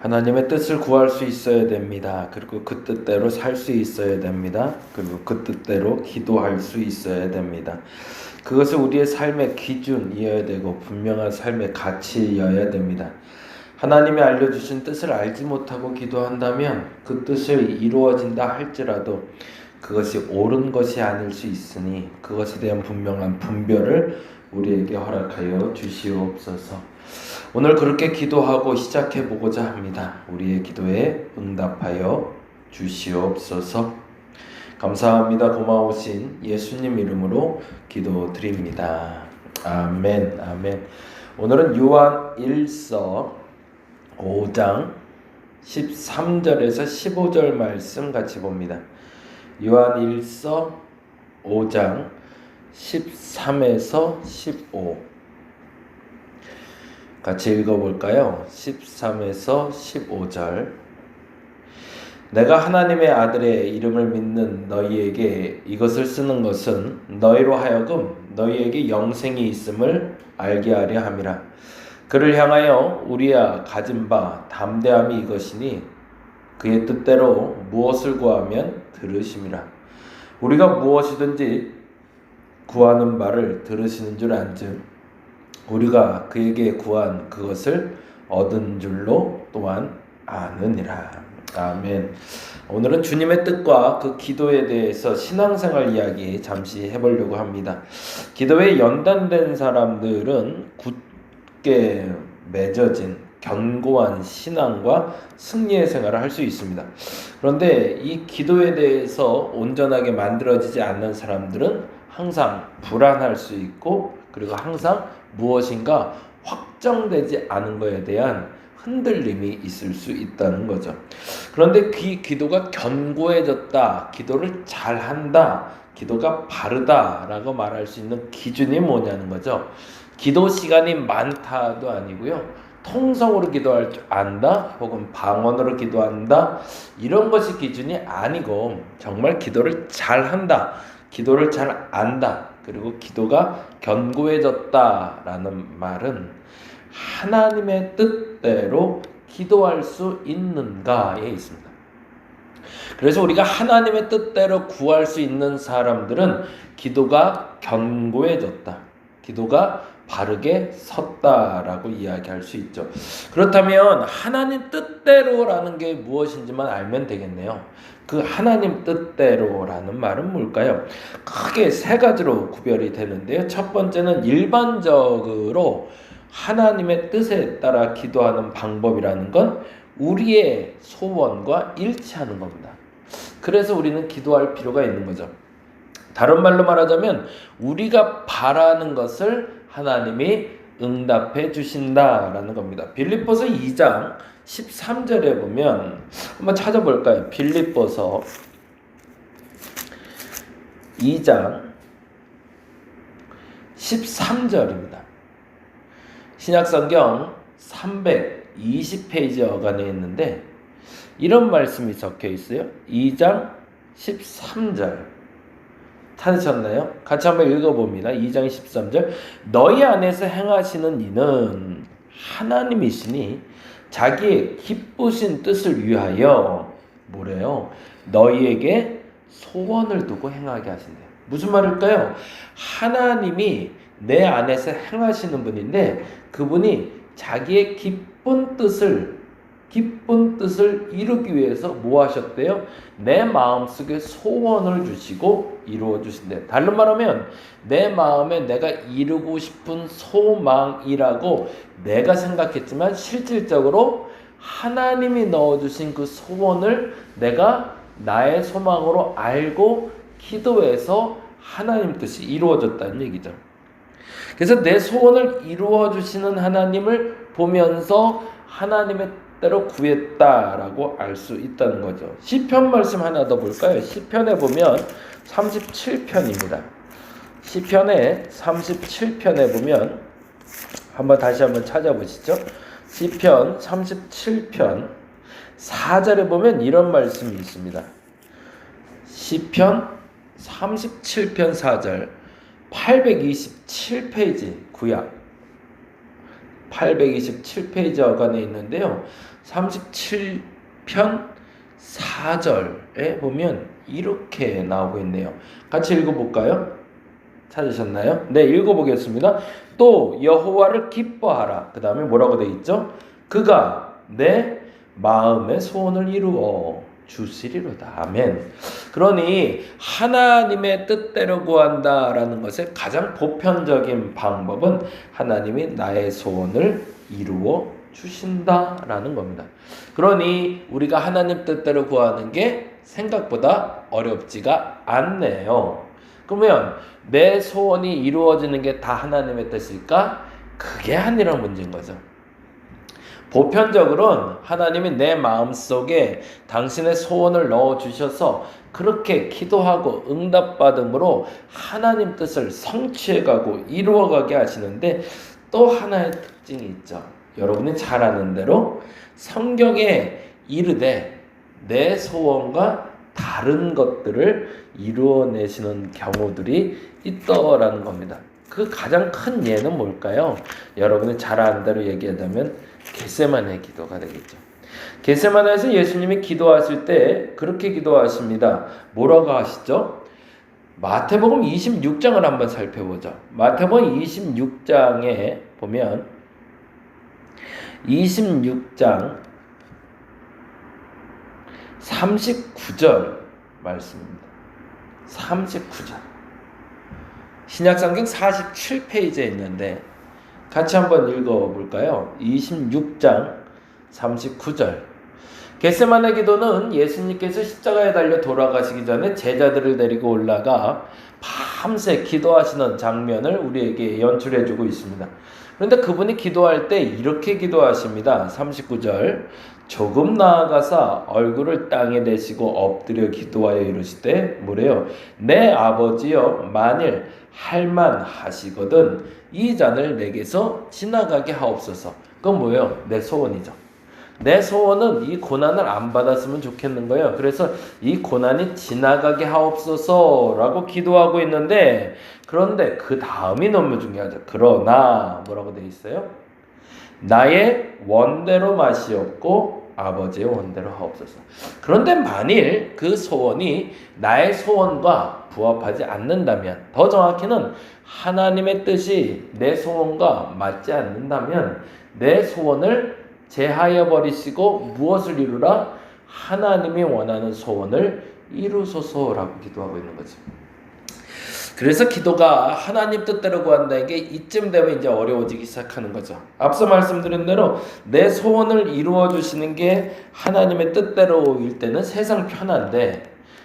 하나님의 뜻을 구할 수 있어야 됩니다. 그리고 그 뜻대로 살 수 있어야 됩니다. 그리고 그 뜻대로 기도할 수 있어야 됩니다. 그것이 우리의 삶의 기준이어야 되고 분명한 삶의 가치여야 됩니다. 하나님이 알려주신 뜻을 알지 못하고 기도한다면 그 뜻을 이루어진다 할지라도 그것이 옳은 것이 아닐 수 있으니 그것에 대한 분명한 분별을 우리에게 허락하여 주시옵소서. 오늘 그렇게 기도하고 시작해보고자 합니다. 우리의 기도에 응답하여 주시옵소서. 감사합니다. 고마우신 예수님 이름으로 기도드립니다. 아멘. 아멘. 오늘은 요한 1서 5장 13절에서 15절 말씀 같이 봅니다. 요한 1서 5장 13에서 15 같이 읽어볼까요? 13에서 15절. 내가 하나님의 아들의 이름을 믿는 너희에게 이것을 쓰는 것은 너희로 하여금 너희에게 영생이 있음을 알게 하려 함이라. 그를 향하여 우리야 가진 바 담대함이 이것이니 그의 뜻대로 무엇을 구하면 들으심이라. 우리가 무엇이든지 구하는 바를 들으시는 줄 안즉 우리가 그에게 구한 그것을 얻은 줄로 또한 아느니라. 아멘. 오늘은 주님의 뜻과 그 기도에 대해서 신앙생활 이야기 잠시 해보려고 합니다. 기도에 연단된 사람들은 굳게 맺어진 견고한 신앙과 승리의 생활을 할 수 있습니다. 그런데 이 기도에 대해서 온전하게 만들어지지 않는 사람들은 항상 불안할 수 있고 그리고 항상 무엇인가 확정되지 않은 것에 대한 흔들림이 있을 수 있다는 거죠. 그런데 기도가 견고해졌다, 기도를 잘한다, 기도가 바르다라고 말할 수 있는 기준이 뭐냐는 거죠. 기도 시간이 많다도 아니고요. 통성으로 기도할 줄 안다 혹은 방언으로 기도한다 이런 것이 기준이 아니고 정말 기도를 잘한다, 기도를 잘 안다, 그리고 기도가 견고해졌다라는 말은 하나님의 뜻대로 기도할 수 있는가에 있습니다. 그래서 우리가 하나님의 뜻대로 구할 수 있는 사람들은 기도가 견고해졌다, 기도가 바르게 섰다라고 이야기할 수 있죠. 그렇다면 하나님 뜻대로라는 게 무엇인지만 알면 되겠네요. 그 하나님 뜻대로라는 말은 뭘까요? 크게 세 가지로 구별이 되는데요. 첫 번째는 일반적으로 하나님의 뜻에 따라 기도하는 방법이라는 건 우리의 소원과 일치하는 겁니다. 그래서 우리는 기도할 필요가 있는 거죠. 다른 말로 말하자면 우리가 바라는 것을 하나님이 응답해 주신다라는 겁니다. 빌립보서 2장 13절에 보면 한번 찾아볼까요? 빌립보서 2장 13절입니다. 신약성경 320페이지 어간에 있는데 이런 말씀이 적혀 있어요. 2장 13절 찾으셨나요? 같이 한번 읽어봅니다. 2장 13절. 너희 안에서 행하시는 이는 하나님이시니 자기의 기쁘신 뜻을 위하여 뭐래요? 너희에게 소원을 두고 행하게 하신대요. 무슨 말일까요? 하나님이 내 안에서 행하시는 분인데 그분이 자기의 기쁜 뜻을 이루기 위해서 뭐 하셨대요? 내 마음속에 소원을 주시고 이루어 주신대. 다른 말하면 내 마음에 내가 이루고 싶은 소망이라고 내가 생각했지만 실질적으로 하나님이 넣어주신 그 소원을 내가 나의 소망으로 알고 기도해서 하나님 뜻이 이루어졌다는 얘기죠. 그래서 내 소원을 이루어 주시는 하나님을 보면서 하나님의 대로 구했다라고 알 수 있다는 거죠. 시편 말씀 하나 더 볼까요? 시편에 보면 37편입니다. 시편에 37편에 보면 다시 한번 찾아보시죠. 시편 37편 4절에 보면 이런 말씀이 있습니다. 시편 37편 4절 827페이지 구약 827페이지 어간에 있는데요. 37편 4절에 보면 이렇게 나오고 있네요. 같이 읽어볼까요? 찾으셨나요? 네, 읽어보겠습니다. 또 여호와를 기뻐하라. 그 다음에 뭐라고 되어 있죠? 그가 내 마음의 소원을 이루어 주시리로다. 아멘. 그러니 하나님의 뜻대로 구한다라는 것의 가장 보편적인 방법은 하나님이 나의 소원을 이루어 주신다라는 겁니다. 그러니 우리가 하나님 뜻대로 구하는 게 생각보다 어렵지가 않네요. 그러면 내 소원이 이루어지는 게 다 하나님의 뜻일까? 그게 아니란 문제인 거죠. 보편적으로는 하나님이 내 마음속에 당신의 소원을 넣어주셔서 그렇게 기도하고 응답받음으로 하나님 뜻을 성취해가고 이루어가게 하시는데 또 하나의 특징이 있죠. 여러분이 잘 아는 대로 성경에 이르되 내 소원과 다른 것들을 이루어내시는 경우들이 있더라는 겁니다. 그 가장 큰 예는 뭘까요? 여러분이 잘 아는 대로 얘기하자면 겟세마네 기도가 되겠죠. 겟세마네에서 예수님이 기도하실 때 그렇게 기도하십니다. 뭐라고 하시죠? 마태복음 26장을 한번 살펴보죠. 마태복음 26장에 보면 26장 39절 말씀입니다. 39절. 신약성경 47페이지에 있는데 같이 한번 읽어볼까요? 26장 39절. 겟세마네 기도는 예수님께서 십자가에 달려 돌아가시기 전에 제자들을 데리고 올라가 밤새 기도하시는 장면을 우리에게 연출해주고 있습니다. 그런데 그분이 기도할 때 이렇게 기도하십니다. 39절. 조금 나아가사 얼굴을 땅에 내시고 엎드려 기도하여 이르시되 뭐래요? 내 아버지여 만일 할만하시거든 이 잔을 내게서 지나가게 하옵소서. 그건 뭐예요? 내 소원이죠. 내 소원은 이 고난을 안 받았으면 좋겠는 거예요. 그래서 이 고난이 지나가게 하옵소서라고 기도하고 있는데 그런데 그 다음이 너무 중요하죠. 그러나 뭐라고 되어 있어요? 나의 원대로 마시옵고 아버지의 원대로 하옵소서. 그런데 만일 그 소원이 나의 소원과 부합하지 않는다면, 더 정확히는 하나님의 뜻이 내 소원과 맞지 않는다면 내 소원을 제하여 버리시고 무엇을 이루라? 하나님이 원하는 소원을 이루소서라고 기도하고 있는 거죠. 그래서 기도가 하나님 뜻대로 구한다는 게 이쯤 되면 이제 어려워지기 시작하는 거죠. 앞서 말씀드린 대로 내 소원을 이루어 주시는 게 하나님의 뜻대로일 때는 세상 편한데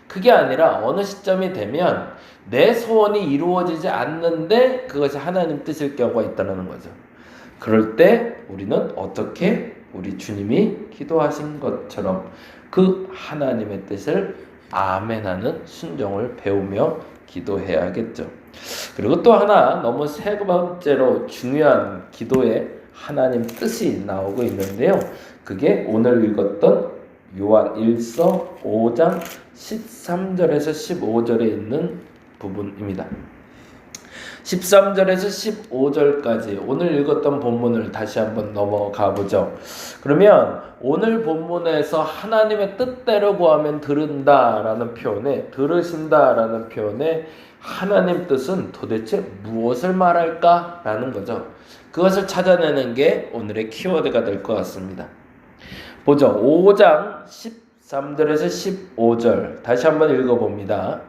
그게 아니라 어느 시점이 되면 내 소원이 이루어지지 않는데 그것이 하나님 뜻일 경우가 있다는 거죠. 그럴 때 우리는 어떻게 우리 주님이 기도하신 것처럼 그 하나님의 뜻을 아멘하는 순종을 배우며 기도해야겠죠. 그리고 또 하나 너무 세 번째로 중요한 기도에 하나님 뜻이 나오고 있는데요. 그게 오늘 읽었던 요한 1서 5장 13절에서 15절에 있는 부분입니다. 13절에서 15절까지 오늘 읽었던 본문을 다시 한번 넘어가 보죠. 그러면 오늘 본문에서 하나님의 뜻대로 구하면 들은다라는 표현에 들으신다라는 표현에 하나님 뜻은 도대체 무엇을 말할까라는 거죠. 그것을 찾아내는 게 오늘의 키워드가 될 것 같습니다. 보죠. 5장 13절에서 15절 다시 한번 읽어봅니다.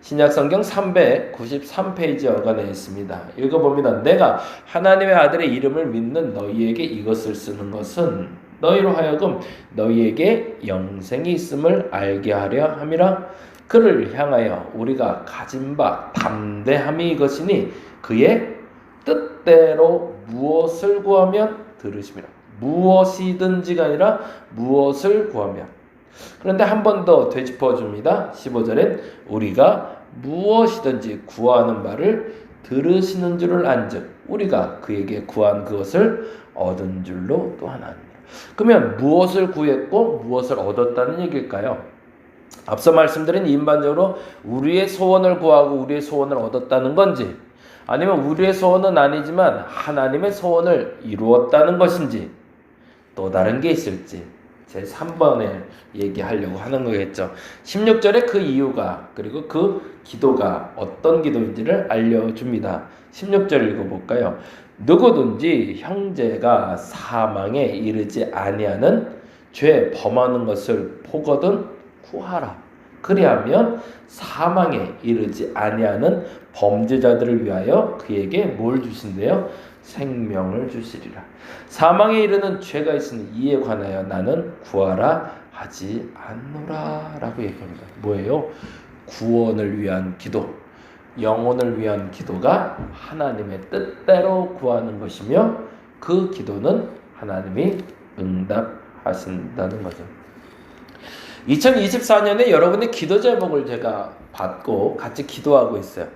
신약성경 393페이지 어간에 있습니다. 읽어봅니다. 내가 하나님의 아들의 이름을 믿는 너희에게 이것을 쓰는 것은 너희로 하여금 너희에게 영생이 있음을 알게 하려 함이라. 그를 향하여 우리가 가진 바 담대함이 이것이니 그의 뜻대로 무엇을 구하면 들으심이라. 무엇이든지가 아니라 무엇을 구하면. 그런데 한 번 더 되짚어 줍니다. 15절엔 우리가 무엇이든지 구하는 바를 들으시는 줄을 안즉 우리가 그에게 구한 그것을 얻은 줄로 또 하나니. 그러면 무엇을 구했고 무엇을 얻었다는 얘기일까요? 앞서 말씀드린 일반적으로 우리의 소원을 구하고 우리의 소원을 얻었다는 건지 아니면 우리의 소원은 아니지만 하나님의 소원을 이루었다는 것인지 또 다른 게 있을지 제 3번에 얘기하려고 하는 거겠죠. 16절에 그 이유가 그리고 그 기도가 어떤 기도인지를 알려줍니다. 16절 읽어볼까요? 누구든지 형제가 사망에 이르지 아니하는 죄 범하는 것을 보거든 구하라. 그리하면 사망에 이르지 아니하는 범죄자들을 위하여 그에게 뭘 주신대요? 생명을 주시리라. 사망에 이르는 죄가 있으니 이에 관하여 나는 구하라 하지 않노라 라고 얘기합니다. 뭐예요? 구원을 위한 기도, 영혼을 위한 기도가 하나님의 뜻대로 구하는 것이며 그 기도는 하나님이 응답하신다는 거죠. 2024년에 여러분의 기도 제목을 제가 받고 같이 기도하고 있어요.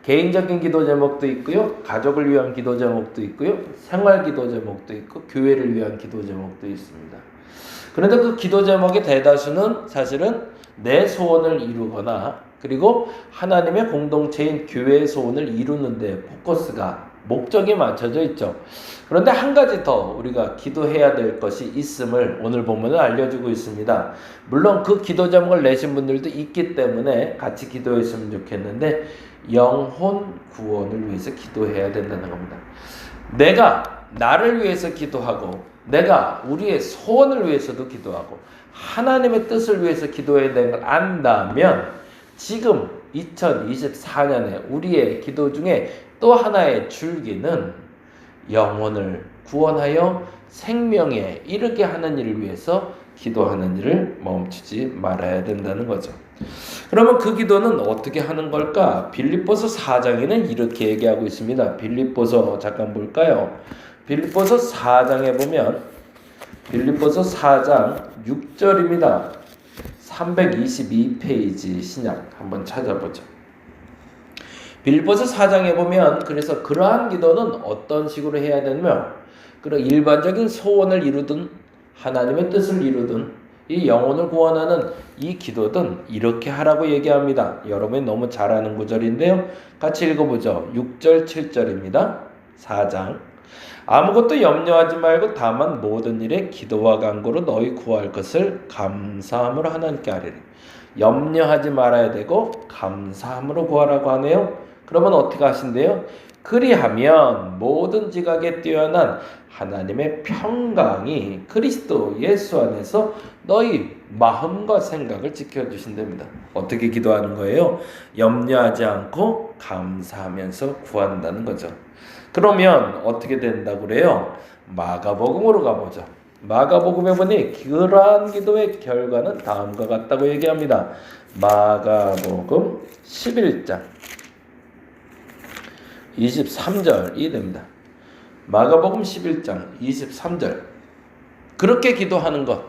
개인적인 기도 제목도 있고요. 가족을 위한 기도 제목도 있고요. 생활 기도 제목도 있고 교회를 위한 기도 제목도 있습니다. 그런데 그 기도 제목의 대다수는 사실은 내 소원을 이루거나 그리고 하나님의 공동체인 교회의 소원을 이루는 데 포커스가 목적이 맞춰져 있죠. 그런데 한 가지 더 우리가 기도해야 될 것이 있음을 오늘 본문은 알려주고 있습니다. 물론 그 기도 제목을 내신 분들도 있기 때문에 같이 기도했으면 좋겠는데 영혼 구원을 위해서 기도해야 된다는 겁니다. 내가 나를 위해서 기도하고 내가 우리의 소원을 위해서도 기도하고 하나님의 뜻을 위해서 기도해야 되는 걸 안다면 지금 2024년에 우리의 기도 중에 또 하나의 줄기는 영혼을 구원하여 생명에 이르게 하는 일을 위해서 기도하는 일을 멈추지 말아야 된다는 거죠. 그러면 그 기도는 어떻게 하는 걸까? 빌립보서 4장에는 이렇게 얘기하고 있습니다. 빌립보서 잠깐 볼까요? 빌립보서 4장에 보면 빌립보서 4장 6절입니다. 322페이지 신약 한번 찾아보죠. 빌립보서 4장에 보면 그래서 그러한 기도는 어떤 식으로 해야 되냐면 그런 일반적인 소원을 이루든 하나님의 뜻을 이루든 이 영혼을 구원하는 이 기도든 이렇게 하라고 얘기합니다. 여러분이 너무 잘 아는 구절인데요. 같이 읽어보죠. 6절 7절입니다. 4장 아무것도 염려하지 말고 다만 모든 일에 기도와 간구로 너희 구할 것을 감사함으로 하나님께 아뢰리. 염려하지 말아야 되고 감사함으로 구하라고 하네요. 그러면 어떻게 하신대요? 그리하면 모든 지각에 뛰어난 하나님의 평강이 그리스도 예수 안에서 너희 마음과 생각을 지켜주신답니다. 어떻게 기도하는 거예요? 염려하지 않고 감사하면서 구한다는 거죠. 그러면 어떻게 된다고 그래요? 마가복음으로 가보죠. 마가복음에 보니 그러한 기도의 결과는 다음과 같다고 얘기합니다. 마가복음 11장 23절이 됩니다. 마가복음 11장 23절 그렇게 기도하는 것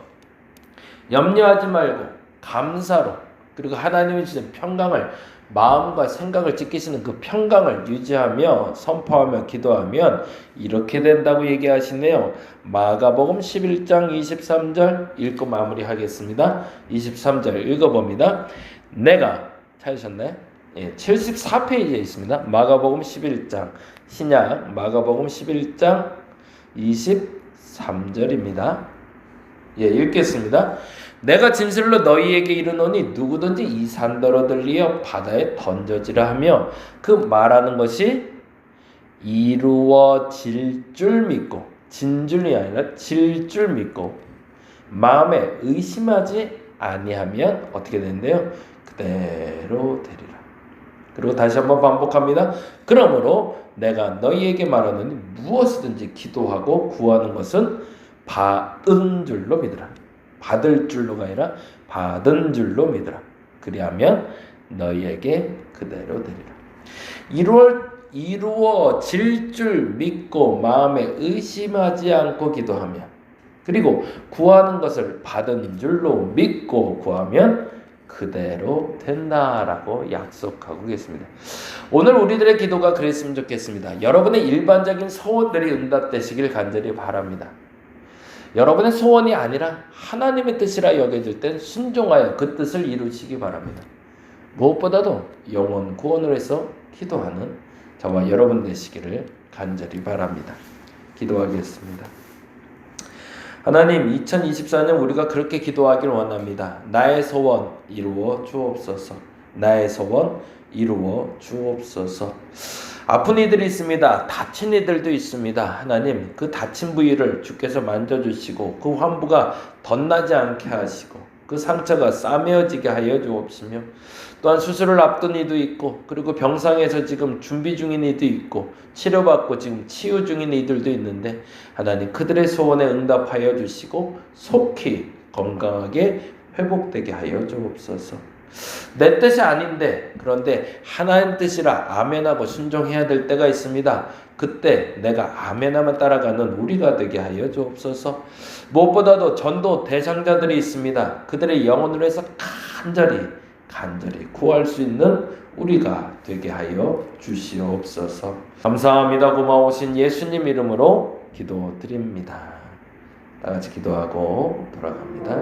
염려하지 말고 감사로 그리고 하나님이 주신 평강을 마음과 생각을 지키시는 그 평강을 유지하며 선포하며 기도하면 이렇게 된다고 얘기하시네요. 마가복음 11장 23절 읽고 마무리하겠습니다. 23절 읽어봅니다. 내가 찾으셨나요? 74페이지에 있습니다. 마가복음 11장 신약 마가복음 11장 23절입니다. 읽겠습니다. 내가 진실로 너희에게 이르노니 누구든지 이 산더러 들리어 바다에 던져지라 하며 그 말하는 것이 이루어질 줄 믿고 진줄이 아니라 질 줄 믿고 마음에 의심하지 아니하면 어떻게 된대요? 그대로 되리라. 그리고 다시 한번 반복합니다. 그러므로 내가 너희에게 말하노니 무엇이든지 기도하고 구하는 것은 받은 줄로 믿으라. 받을 줄로가 아니라 받은 줄로 믿으라. 그리하면 너희에게 그대로 되리라. 이루어질 줄 믿고 마음에 의심하지 않고 기도하면 그리고 구하는 것을 받은 줄로 믿고 구하면 그대로 된다라고 약속하고 계십니다. 오늘 우리들의 기도가 그랬으면 좋겠습니다. 여러분의 일반적인 소원들이 응답되시길 간절히 바랍니다. 여러분의 소원이 아니라 하나님의 뜻이라 여겨질 땐 순종하여 그 뜻을 이루시기 바랍니다. 무엇보다도 영혼 구원을 해서 기도하는 저와 여러분 되시기를 간절히 바랍니다. 기도하겠습니다. 하나님, 2024년 우리가 그렇게 기도하길 원합니다. 나의 소원 이루어 주옵소서. 나의 소원 이루어 주옵소서. 아픈 이들이 있습니다. 다친 이들도 있습니다. 하나님, 그 다친 부위를 주께서 만져주시고 그 환부가 덧나지 않게 하시고 그 상처가 싸매어지게 하여 주옵시며, 또한 수술을 앞둔 이도 있고, 그리고 병상에서 지금 준비 중인 이도 있고, 치료받고 지금 치유 중인 이들도 있는데, 하나님 그들의 소원에 응답하여 주시고 속히 건강하게 회복되게 하여 주옵소서. 내 뜻이 아닌데, 그런데 하나님 뜻이라 아멘하고 순종해야 될 때가 있습니다. 그때 내가 아멘하면 따라가는 우리가 되게 하여 주옵소서. 무엇보다도 전도 대상자들이 있습니다. 그들의 영혼을 위해서 간절히 구할 수 있는 우리가 되게 하여 주시옵소서. 감사합니다. 고마우신 예수님 이름으로 기도드립니다. 다 같이 기도하고 돌아갑니다.